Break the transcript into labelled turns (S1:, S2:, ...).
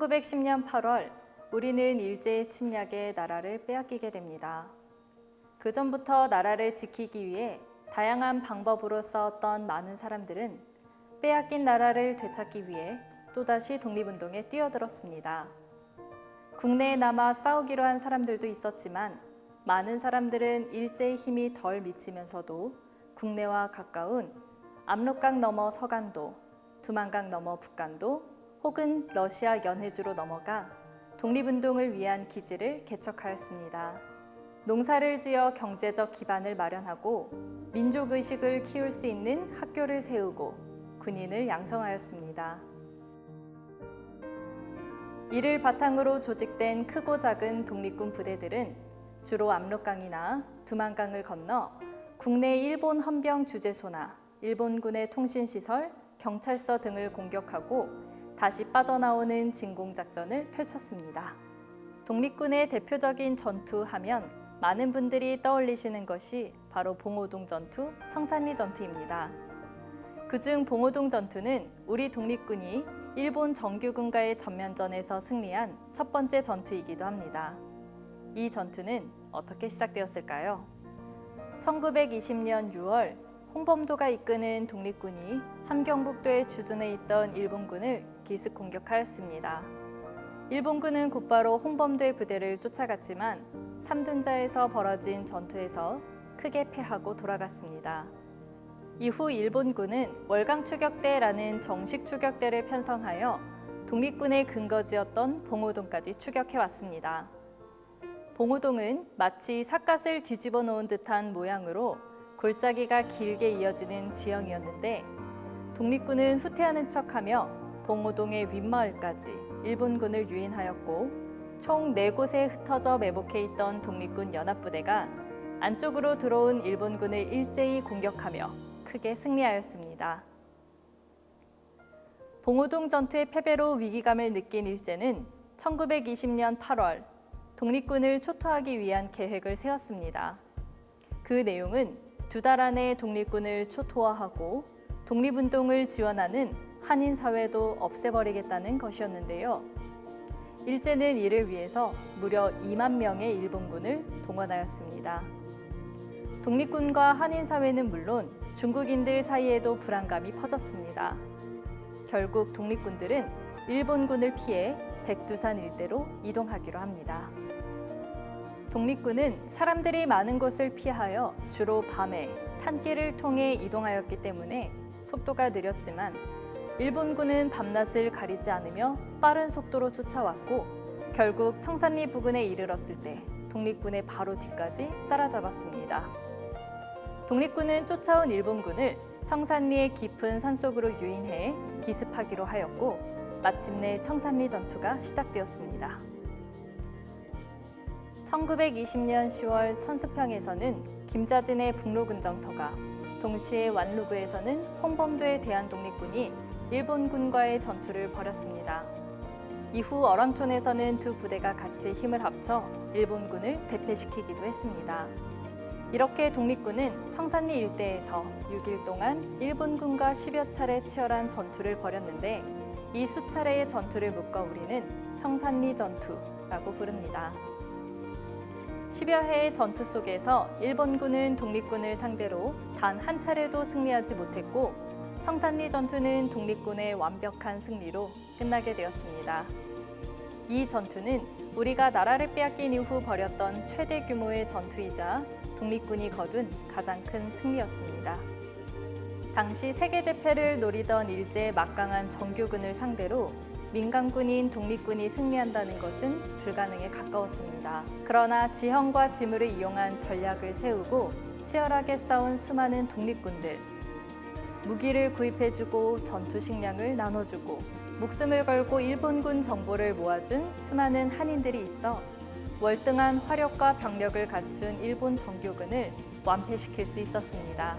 S1: 1910년 8월 우리는 일제의 침략에 나라를 빼앗기게 됩니다. 그 전부터 나라를 지키기 위해 다양한 방법으로 싸웠던 많은 사람들은 빼앗긴 나라를 되찾기 위해 또다시 독립운동에 뛰어들었습니다. 국내에 남아 싸우기로 한 사람들도 있었지만 많은 사람들은 일제의 힘이 덜 미치면서도 국내와 가까운 압록강 넘어 서간도, 두만강 넘어 북간도 혹은 러시아 연해주로 넘어가 독립운동을 위한 기지를 개척하였습니다. 농사를 지어 경제적 기반을 마련하고 민족의식을 키울 수 있는 학교를 세우고 군인을 양성하였습니다. 이를 바탕으로 조직된 크고 작은 독립군 부대들은 주로 압록강이나 두만강을 건너 국내 일본 헌병 주재소나 일본군의 통신시설, 경찰서 등을 공격하고 다시 빠져나오는 진공작전을 펼쳤습니다. 독립군의 대표적인 전투하면 많은 분들이 떠올리시는 것이 바로 봉오동 전투, 청산리 전투입니다. 그중 봉오동 전투는 우리 독립군이 일본 정규군과의 전면전에서 승리한 첫 번째 전투이기도 합니다. 이 전투는 어떻게 시작되었을까요? 1920년 6월 홍범도가 이끄는 독립군이 함경북도에 주둔해 있던 일본군을 기습 공격하였습니다. 일본군은 곧바로 홍범도의 부대를 쫓아갔지만 삼둔자에서 벌어진 전투에서 크게 패하고 돌아갔습니다. 이후 일본군은 월강추격대라는 정식 추격대를 편성하여 독립군의 근거지였던 봉오동까지 추격해왔습니다. 봉오동은 마치 삿갓을 뒤집어 놓은 듯한 모양으로 골짜기가 길게 이어지는 지형이었는데 독립군은 후퇴하는 척하며 봉오동의 윗마을까지 일본군을 유인하였고 총 4곳에 흩어져 매복해 있던 독립군 연합부대가 안쪽으로 들어온 일본군을 일제히 공격하며 크게 승리하였습니다. 봉오동 전투의 패배로 위기감을 느낀 일제는 1920년 8월 독립군을 초토하기 위한 계획을 세웠습니다. 그 내용은 2달 안에 독립군을 초토화하고 독립운동을 지원하는 한인사회도 없애버리겠다는 것이었는데요. 일제는 이를 위해서 무려 2만 명의 일본군을 동원하였습니다. 독립군과 한인사회는 물론 중국인들 사이에도 불안감이 퍼졌습니다. 결국 독립군들은 일본군을 피해 백두산 일대로 이동하기로 합니다. 독립군은 사람들이 많은 곳을 피하여 주로 밤에 산길을 통해 이동하였기 때문에 속도가 느렸지만 일본군은 밤낮을 가리지 않으며 빠른 속도로 쫓아왔고 결국 청산리 부근에 이르렀을 때 독립군의 바로 뒤까지 따라잡았습니다. 독립군은 쫓아온 일본군을 청산리의 깊은 산속으로 유인해 기습하기로 하였고 마침내 청산리 전투가 시작되었습니다. 1920년 10월 천수평에서는 김자진의 북로군정서가, 동시에 완루구에서는 홍범도에 대한 독립군이 일본군과의 전투를 벌였습니다. 이후 어랑촌에서는 두 부대가 같이 힘을 합쳐 일본군을 대패시키기도 했습니다. 이렇게 독립군은 청산리 일대에서 6일 동안 일본군과 10여 차례 치열한 전투를 벌였는데 이 수차례의 전투를 묶어 우리는 청산리 전투라고 부릅니다. 10여 해의 전투 속에서 일본군은 독립군을 상대로 단 한 차례도 승리하지 못했고 청산리 전투는 독립군의 완벽한 승리로 끝나게 되었습니다. 이 전투는 우리가 나라를 빼앗긴 이후 벌였던 최대 규모의 전투이자 독립군이 거둔 가장 큰 승리였습니다. 당시 세계제패를 노리던 일제의 막강한 정규군을 상대로 민간군인 독립군이 승리한다는 것은 불가능에 가까웠습니다. 그러나 지형과 지물을 이용한 전략을 세우고 치열하게 싸운 수많은 독립군들, 무기를 구입해주고 전투 식량을 나눠주고 목숨을 걸고 일본군 정보를 모아준 수많은 한인들이 있어 월등한 화력과 병력을 갖춘 일본 정규군을 완패시킬 수 있었습니다.